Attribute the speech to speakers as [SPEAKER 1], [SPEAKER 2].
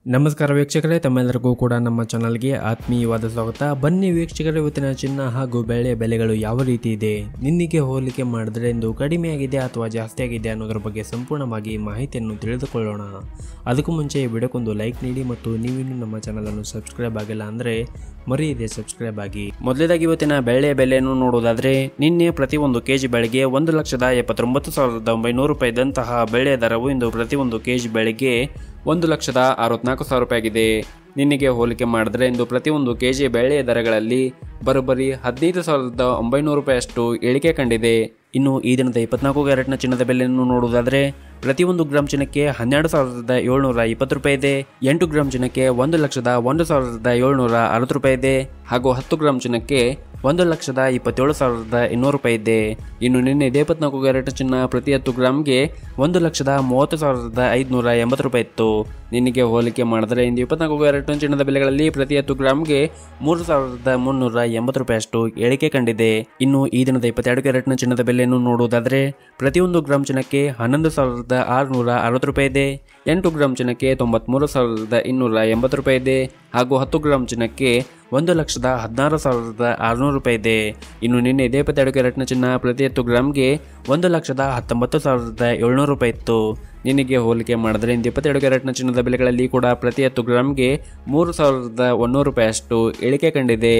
[SPEAKER 1] ನಮಸ್ಕಾರ ವೀಕ್ಷಕರೇ, ತಮ್ಮೆಲ್ಲರಿಗೂ ಕೂಡ ನಮ್ಮ ಚಾನಲ್ಗೆ ಆತ್ಮೀಯವಾದ ಸ್ವಾಗತ. ಬನ್ನಿ ವೀಕ್ಷಕರೇ, ಇವತ್ತಿನ ಚಿನ್ನ ಹಾಗೂ ಬೆಳ್ಳಿಯ ಬೆಲೆಗಳು ಯಾವ ರೀತಿ ಇದೆ, ನಿನ್ನೆಗೆ ಹೋಲಿಕೆ ಮಾಡಿದ್ರೆ ಇಂದು ಕಡಿಮೆ ಆಗಿದೆ ಅಥವಾ ಜಾಸ್ತಿ ಆಗಿದೆ ಅನ್ನೋದ್ರ ಬಗ್ಗೆ ಸಂಪೂರ್ಣವಾಗಿ ಮಾಹಿತಿಯನ್ನು ತಿಳಿದುಕೊಳ್ಳೋಣ. ಅದಕ್ಕೂ ಮುಂಚೆ ವಿಡಿಯೋಕ್ಕೊಂದು ಲೈಕ್ ನೀಡಿ ಮತ್ತು ನೀವಿನ್ನೂ ನಮ್ಮ ಚಾನಲನ್ನು ಸಬ್ಸ್ಕ್ರೈಬ್ ಆಗಿಲ್ಲ ಅಂದರೆ ಮರೆಯದೆ ಸಬ್ಸ್ಕ್ರೈಬ್ ಆಗಿ. ಮೊದಲೇದಾಗಿ ಇವತ್ತಿನ ಬೆಳ್ಳಿಯ ಬೆಲೆಯನ್ನು ನೋಡುವುದಾದರೆ, ನಿನ್ನೆ ಪ್ರತಿ ಒಂದು ಕೆಜಿ ಬೆಳೆಗೆ 1,79,900 ರೂಪಾಯಿದಂತಹ ಬೆಳ್ಳಿಯ ದರವು ಇಂದು ಪ್ರತಿ ಒಂದು ಕೆಜಿ ಬೆಳೆಗೆ 1,64,000 ರೂಪಾಯಿ ಆಗಿದೆ. ನಿನ್ನೆಗೆ ಹೋಲಿಕೆ ಮಾಡಿದ್ರೆ ಇಂದು ಪ್ರತಿಯೊಂದು ಕೆಜಿ ಬೆಳ್ಳಿಯ ದರಗಳಲ್ಲಿ ಬರೋಬ್ಬರಿ 15,900 ರೂಪಾಯಿಯಷ್ಟು ಇಳಿಕೆ ಕಂಡಿದೆ. ಇನ್ನು ಈ ದಿನದ 24 ಕ್ಯಾರೆಟ್ನ ಚಿನ್ನದ ಬೆಲೆಯನ್ನು ನೋಡುವುದಾದರೆ, ಪ್ರತಿಯೊಂದು ಗ್ರಾಮ್ ಚಿನ್ನಕ್ಕೆ 12,720 ರೂಪಾಯಿ ಇದೆ. 8 ಗ್ರಾಮ್ ಚಿನ್ನಕ್ಕೆ 1,01,760 ರೂಪಾಯಿ ಇದೆ. ಹಾಗೂ 10 ಗ್ರಾಮ್ ಚಿನ್ನಕ್ಕೆ 1,27,200 ರೂಪಾಯಿ ಇದೆ. ಇನ್ನು ನಿನ್ನೆ 24 ಕ್ಯಾರೆಟ್ ಚಿನ್ನ ಪ್ರತಿ 10 ಗ್ರಾಮ್ಗೆ 1,30,580 ರೂಪಾಯಿ ಇತ್ತು. ನಿನ್ನೆಗೆ ಹೋಲಿಕೆ ಮಾಡಿದ್ರೆ ಇಂದು 24 ಕ್ಯಾರೆಟ್ ಚಿನ್ನದ ಬೆಲೆಗಳಲ್ಲಿ ಪ್ರತಿ 10 ಗ್ರಾಮ್ಗೆ 3,380 ರೂಪಾಯಿಯಷ್ಟು ಇಳಿಕೆ ಕಂಡಿದೆ. ಇನ್ನು ಈ ದಿನದ 22 ಕ್ಯಾರೆಟ್ನ ಚಿನ್ನದ ಬೆಲೆಯನ್ನು ನೋಡುವುದಾದರೆ, ಪ್ರತಿಯೊಂದು ಗ್ರಾಮ್ ಚಿನ್ನಕ್ಕೆ 11,660 ರೂಪಾಯಿ ಇದೆ. 8 ಗ್ರಾಮ್ ಚಿನ್ನಕ್ಕೆ 93,280 ರೂಪಾಯಿ ಇದೆ. ಹಾಗೂ 10 ಗ್ರಾಮ್ ಚಿನ್ನಕ್ಕೆ 1,16,600 ರೂಪಾಯಿ ಇದೆ. ಇನ್ನು ನಿನ್ನೆ 22 ಕ್ಯಾರೆಟ್ನ ಚಿನ್ನ ಪ್ರತಿ 10 ಗ್ರಾಮ್ಗೆ 1,19,700 ರೂಪಾಯಿ ಇತ್ತು. ನಿನ್ನೆಗೆ ಹೋಲಿಕೆ ಮಾಡಿದ್ರೆ ಇಂದು 22 ಕ್ಯಾರೆಟ್ನ ಚಿನ್ನದ ಬೆಲೆಗಳಲ್ಲಿ ಕೂಡ ಪ್ರತಿ 10 ಗ್ರಾಮ್ಗೆ 3,100 ರೂಪಾಯಿಯಷ್ಟು ಇಳಿಕೆ ಕಂಡಿದೆ.